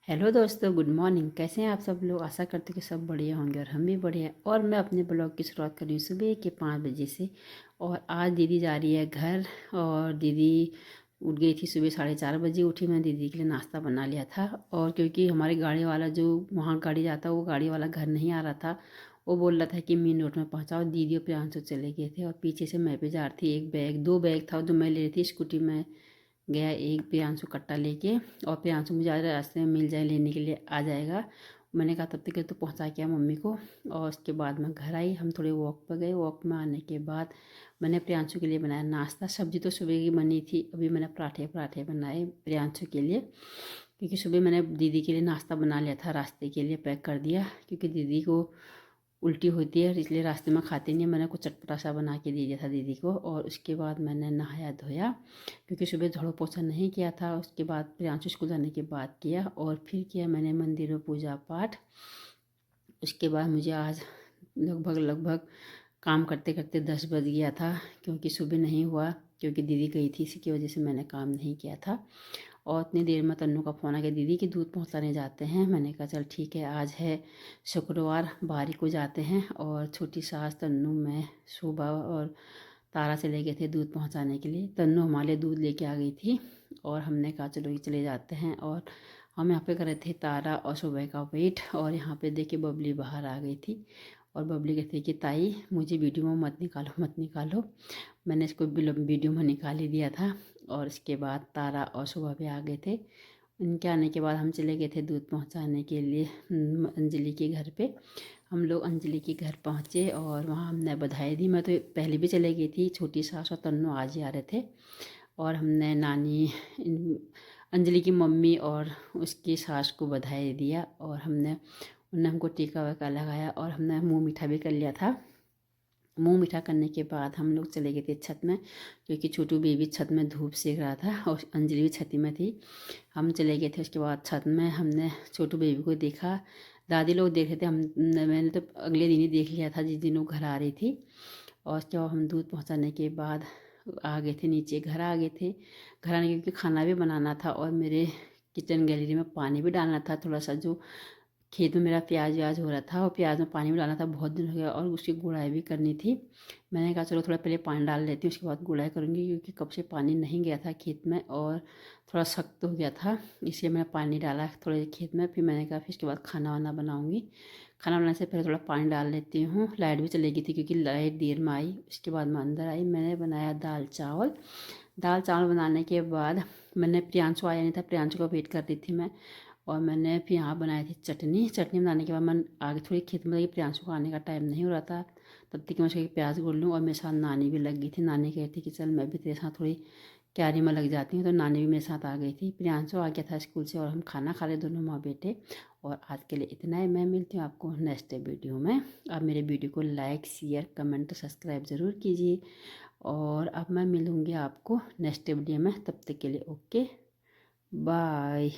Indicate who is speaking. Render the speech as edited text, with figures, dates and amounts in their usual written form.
Speaker 1: Hello दोस्तों, good morning. कैसे हैं आप सब लोग? आशा करते हैं कि सब बढ़िया होंगे और हम भी बढ़िया हैं। और मैं अपने ब्लॉग की शुरुआत कर रही हूँ सुबह के 5 बजे से। और आज दीदी जा रही है घर। और दीदी उठ गई थी सुबह 4:30 बजे उठी। मैं दीदी के लिए नाश्ता बना लिया था। और क्योंकि हमारी गाड़ी वाला जो वहाँ गाड़ी जाता वो गाड़ी वाला घर नहीं आ रहा था। वो बोल रहा था कि मेन रोड में पहुँचाओ। दीदी और प्रियांशु चले गए थे और पीछे से मैं भी जा रही थी। एक बैग 2 बैग था जो मैं ले रही थी स्कूटी में। गया एक प्रियांशु कट्टा लेके। और प्रियांशु मुझे आज रास्ते में मिल जाए लेने के लिए आ जाएगा। मैंने कहा तब तक तो पहुंचा के मम्मी को। और उसके बाद मैं घर आई। हम थोड़े वॉक पर गए। वॉक में आने के बाद मैंने प्रियांशु के लिए बनाया नाश्ता। सब्जी तो सुबह की बनी थी। अभी मैंने पराठे पराठे बनाए प्रियांशु के लिए, क्योंकि सुबह मैंने दीदी के लिए नाश्ता बना लिया था, रास्ते के लिए पैक कर दिया। क्योंकि दीदी को उल्टी होती है इसलिए रास्ते में खाती नहीं। मैंने कुछ चटपटा सा बना के दे दिया था दीदी को। और उसके बाद मैंने नहाया धोया, क्योंकि सुबह झाड़ू पोछा नहीं किया था। उसके बाद प्रियांशु स्कूल जाने के बाद किया। और फिर किया मैंने मंदिर में पूजा पाठ। उसके बाद मुझे आज लगभग लगभग काम करते करते 10 बज गया था, क्योंकि सुबह नहीं हुआ, क्योंकि दीदी गई थी, इसी की वजह से मैंने काम नहीं किया था। और इतनी देर में तन्नू का फ़ोन आ गया, दीदी की दूध पहुंचाने जाते हैं। मैंने कहा चल ठीक है, आज है शुक्रवार, बारी को जाते हैं। और छोटी सास तन्नू मैं सुबह और तारा चले गए थे दूध पहुंचाने के लिए। तन्नू हमारे लिए दूध लेके आ गई थी और हमने कहा चलो ये चले जाते हैं। और हम यहाँ पे कर रहे थे तारा और सुबह का वेट। और यहाँ पे देखिए बबली बाहर आ गई थी। और बबली कहती है कि ताई मुझे वीडियो में मत निकालो मत निकालो। मैंने इसको वीडियो में निकाल ही दिया था। और इसके बाद तारा और सुबह भी आ गए थे। उनके आने के बाद हम चले गए थे दूध पहुंचाने के लिए अंजलि के घर पे। हम लोग अंजलि के घर पहुंचे और वहाँ हमने बधाई दी। मैं तो पहले भी चले गई थी, छोटी सास और तन्नू आज ही आ रहे थे। और हमने नानी अंजलि की मम्मी और उसकी सास को बधाई दिया। और हमने उन्होंने हमको टीका वाका लगाया और हमने मुँह मीठा भी कर लिया था। मुंह मीठा करने के बाद हम लोग चले गए थे छत में, क्योंकि छोटू बेबी छत में धूप सेक रहा था और अंजलि भी छत में थी। हम चले गए थे। उसके बाद छत में हमने छोटू बेबी को देखा। दादी लोग देख रहे थे, हम मैंने तो अगले दिन ही देख लिया था जिस दिन वो घर आ रही थी। और उसके बाद हम दूध पहुंचाने के बाद आ गए थे नीचे, घर आ गए थे। घर आने क्योंकि खाना भी बनाना था और मेरे किचन गैलरी में पानी भी डालना था थोड़ा सा। जो खेत में मेरा प्याज व्याज हो रहा था और प्याज में पानी भी डालना था, बहुत दिन हो गया। और उसकी गुड़ाई भी करनी थी। मैंने कहा चलो थोड़ा पहले पानी डाल लेती हूँ, उसके बाद गुड़ाई करूँगी, क्योंकि कब से पानी नहीं गया था खेत में और थोड़ा सख्त हो गया था। इसलिए मैंने पानी डाला थोड़े खेत में। फिर मैंने कहा फिर इसके बाद खाना वाना बनाऊँगी। खाना बनाने से पहले थोड़ा पानी डाल लेती हूँ। लाइट भी चली गई थी, क्योंकि लाइट देर में आई। उसके बाद मैं अंदर आई, मैंने बनाया दाल चावल। दाल चावल बनाने के बाद मैंने प्रियांशु आया नहीं था, प्रियांशु का वेट कर रही थी मैं। और मैंने फिर यहाँ बनाई थी चटनी। चटनी बनाने के बाद मैं आगे थोड़ी खेत में लगी, प्रियांशु को आने का टाइम नहीं हो रहा था। तब तक मैं उसके प्याज गोल लूँ। और मेरे साथ नानी भी लग गई थी। नानी कह रही थी कि चल मैं भी तेरे साथ थोड़ी क्यारी में लग जाती हूँ, तो नानी भी मेरे साथ आ गई थी। प्रियांशु आ गया था स्कूल से और हम खाना खा रहे दोनों माँ बेटे। और आज के लिए इतना ही। मैं मिलती हूँ आपको नेक्स्ट वीडियो में। आप मेरे वीडियो को लाइक शेयर कमेंट सब्सक्राइब ज़रूर कीजिए। और अब मैं मिलूँगी आपको नेक्स्ट वीडियो में। तब तक के लिए ओके बाय।